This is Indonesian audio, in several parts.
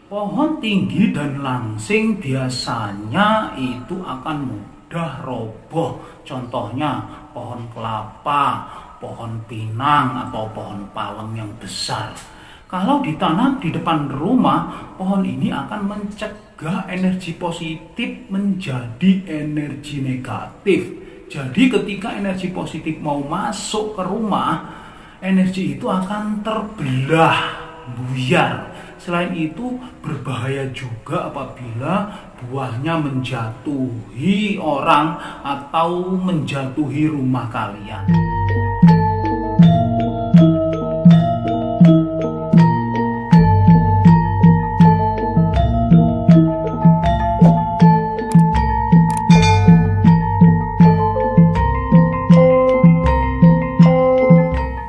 Pohon tinggi dan langsing biasanya itu akan mudah roboh. Contohnya pohon kelapa, pohon pinang, atau pohon palem yang besar. Kalau ditanam di depan rumah, pohon ini akan mencegah energi positif menjadi energi negatif. Jadi ketika energi positif mau masuk ke rumah, energi itu akan terbelah, buyar. Selain itu, berbahaya juga apabila buahnya menjatuhi orang atau menjatuhi rumah kalian.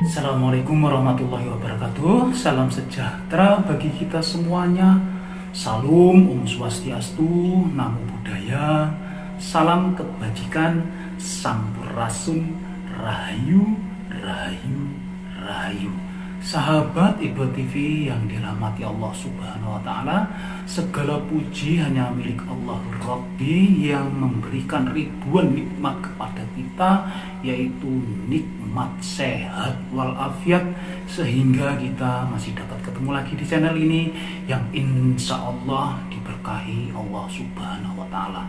Assalamualaikum warahmatullahi wabarakatuh. Salam sejahtera bagi kita semuanya. Salam Om Swastiastu, Namo Buddhaya. Salam kebajikan, Sampurasun, Rahayu, Rahayu, Rahayu. Sahabat Ibu TV yang dirahmati Allah Subhanahu wa Ta'ala, segala puji hanya milik Allah Rabbi yang memberikan ribuan nikmat kepada kita, yaitu nikmat sehat walafiat, sehingga kita masih dapat ketemu lagi di channel ini yang insya Allah diberkahi Allah Subhanahu wa Ta'ala.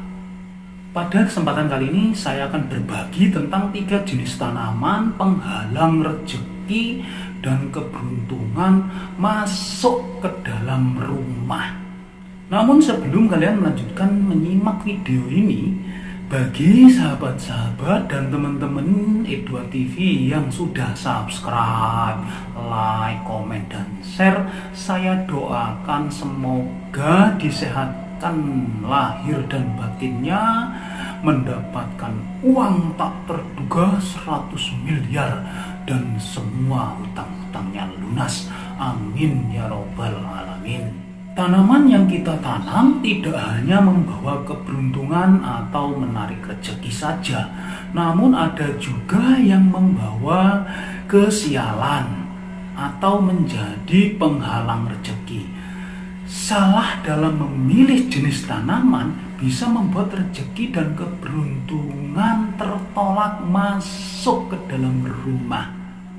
Pada kesempatan kali ini saya akan berbagi tentang 3 jenis tanaman penghalang rezeki dan keberuntungan masuk ke dalam rumah. Namun sebelum kalian melanjutkan menyimak video ini, bagi sahabat-sahabat dan teman-teman E2 TV yang sudah subscribe, like, komen, dan share, saya doakan semoga disehatkan lahir dan batinnya, mendapatkan uang tak terduga 100 miliar dan semua hutang-hutangnya lunas. Amin ya robbal alamin. Tanaman yang kita tanam tidak hanya membawa keberuntungan atau menarik rezeki saja, namun ada juga yang membawa kesialan atau menjadi penghalang rezeki. Salah dalam memilih jenis tanaman bisa membuat rezeki dan keberuntungan tertolak masuk ke dalam rumah.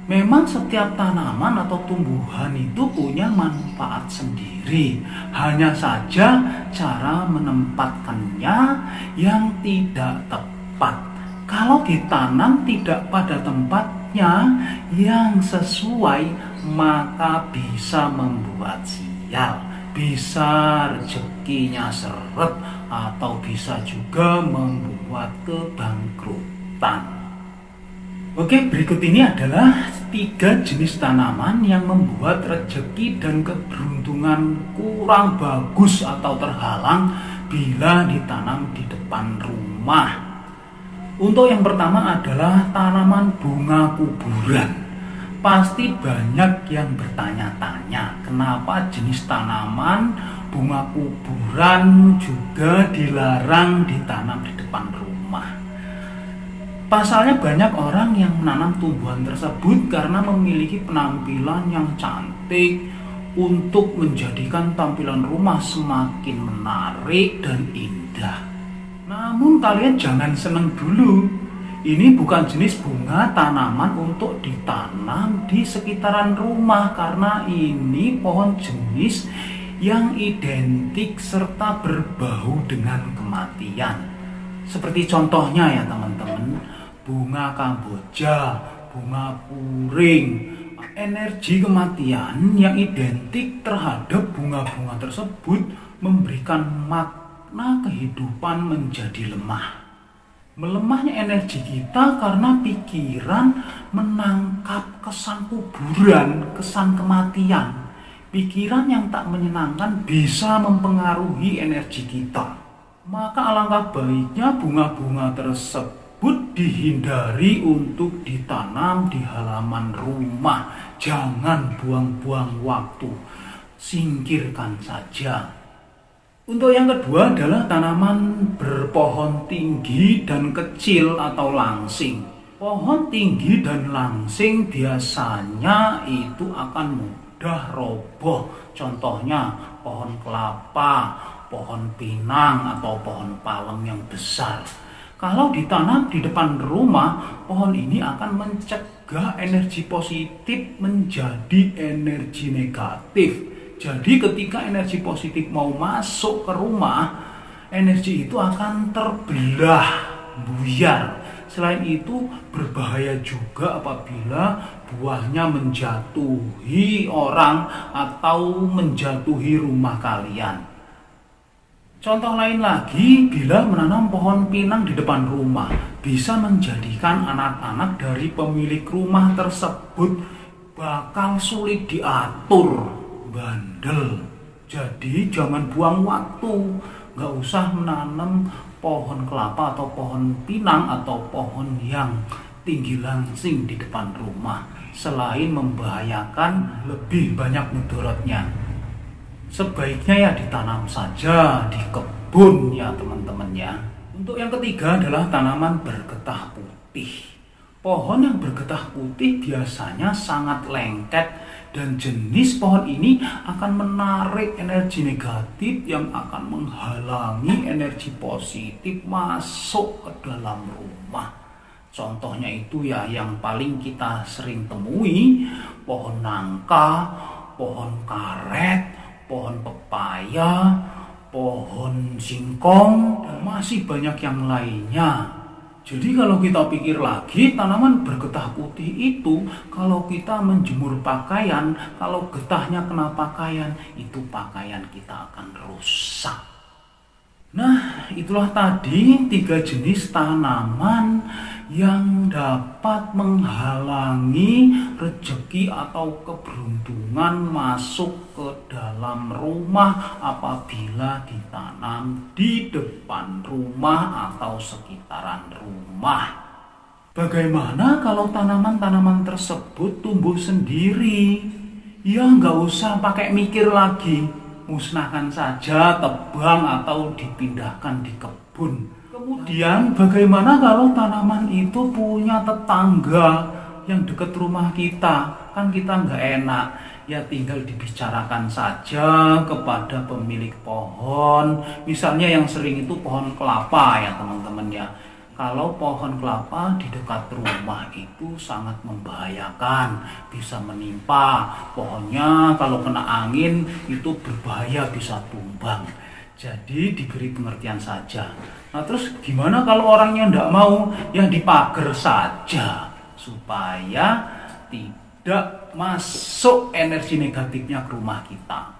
Memang setiap tanaman atau tumbuhan itu punya manfaat sendiri. Hanya saja cara menempatkannya yang tidak tepat. Kalau ditanam tidak pada tempatnya yang sesuai, maka bisa membuat sial, bisa rezekinya seret, atau bisa juga membuat kebangkrutan. Oke, berikut ini adalah 3 jenis tanaman yang membuat rezeki dan keberuntungan kurang bagus atau terhalang bila ditanam di depan rumah. Untuk yang pertama adalah tanaman bunga kuburan. Pasti banyak yang bertanya-tanya, kenapa jenis tanaman bunga kuburan juga dilarang ditanam di depan rumah. Pasalnya banyak orang yang menanam tumbuhan tersebut karena memiliki penampilan yang cantik untuk menjadikan tampilan rumah semakin menarik dan indah. Namun kalian jangan senang dulu. Ini bukan jenis bunga tanaman untuk ditanam di sekitaran rumah, karena ini pohon jenis yang identik serta berbau dengan kematian. Seperti contohnya ya teman-teman, bunga kamboja, bunga puring. Energi kematian yang identik terhadap bunga-bunga tersebut memberikan makna kehidupan menjadi lemah. Melemahnya energi kita karena pikiran menangkap kesan kuburan, kesan kematian. Pikiran yang tak menyenangkan bisa mempengaruhi energi kita. Maka alangkah baiknya bunga-bunga tersebut dihindari untuk ditanam di halaman rumah. Jangan buang-buang waktu, singkirkan saja. Untuk yang kedua adalah tanaman berpohon tinggi dan kecil atau langsing. Pohon tinggi dan langsing biasanya itu akan mudah mudah roboh. Contohnya pohon kelapa, pohon pinang, atau pohon palem yang besar. Kalau ditanam di depan rumah, pohon ini akan mencegah energi positif menjadi energi negatif. Jadi ketika energi positif mau masuk ke rumah, energi itu akan terbelah, buyar. Selain itu berbahaya juga apabila buahnya menjatuhi orang atau menjatuhi rumah kalian. Contoh lain lagi, bila menanam pohon pinang di depan rumah, bisa menjadikan anak-anak dari pemilik rumah tersebut bakal sulit diatur, bandel. Jadi jangan buang waktu, nggak usah menanam pohon kelapa atau pohon pinang atau pohon yang tinggi langsing di depan rumah. Selain membahayakan, lebih banyak mudaratnya. Sebaiknya ya ditanam saja di kebun ya teman-teman ya. Untuk yang ketiga adalah tanaman bergetah putih. Pohon yang bergetah putih biasanya sangat lengket dan jenis pohon ini akan menarik energi negatif yang akan menghalangi energi positif masuk ke dalam rumah. Contohnya itu ya yang paling kita sering temui, pohon nangka, pohon karet, pohon pepaya, pohon singkong, dan masih banyak yang lainnya. Jadi kalau kita pikir lagi, tanaman bergetah putih itu kalau kita menjemur pakaian, kalau getahnya kena pakaian, itu pakaian kita akan rusak. Nah, itulah tadi 3 jenis tanaman yang dapat menghalangi rezeki atau keberuntungan masuk ke dalam rumah apabila ditanam di depan rumah atau sekitaran rumah. Bagaimana kalau tanaman-tanaman tersebut tumbuh sendiri? Ya nggak usah pakai mikir lagi, musnahkan saja, tebang atau dipindahkan di kebun. Kemudian bagaimana kalau tanaman itu punya tetangga yang dekat rumah kita? Kan kita nggak enak, ya tinggal dibicarakan saja kepada pemilik pohon. Misalnya yang sering itu pohon kelapa ya teman-teman ya. Kalau pohon kelapa di dekat rumah itu sangat membahayakan, bisa menimpa. Pohonnya kalau kena angin itu berbahaya, bisa tumbang. Jadi diberi pengertian saja. Nah terus gimana kalau orangnya tidak mau? Ya dipagar saja supaya tidak masuk energi negatifnya ke rumah kita.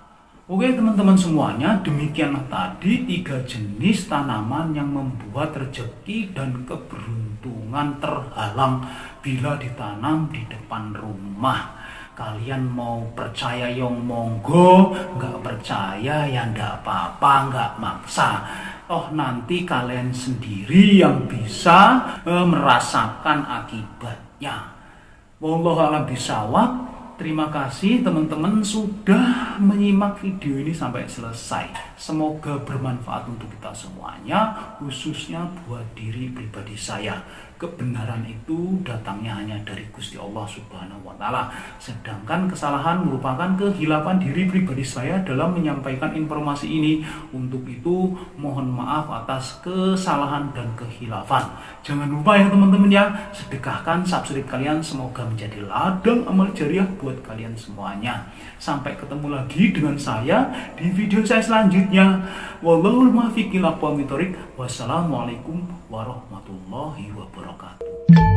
Oke teman-teman semuanya, demikianlah tadi 3 jenis tanaman yang membuat rezeki dan keberuntungan terhalang bila ditanam di depan rumah. Kalian mau percaya yang monggo, nggak percaya ya nggak apa-apa, nggak maksa. Oh nanti kalian sendiri yang bisa merasakan akibatnya. Wallahu a'lam bishawab. Terima kasih teman-teman sudah menyimak video ini sampai selesai. Semoga bermanfaat untuk kita semuanya, khususnya buat diri pribadi saya. Kebenaran itu datangnya hanya dari Gusti Allah Subhanahu wa Ta'ala. Sedangkan kesalahan merupakan kehilapan diri pribadi saya dalam menyampaikan informasi ini. Untuk itu mohon maaf atas kesalahan dan kehilafan. Jangan lupa ya teman-teman ya, sedekahkan subscribe kalian, semoga menjadi ladang amal jariah buat kalian semuanya. Sampai ketemu lagi dengan saya di video saya selanjutnya. Wallahul muwaffiq ila aqwamit thoriq. Wassalamualaikum warahmatullahi wabarakatuh.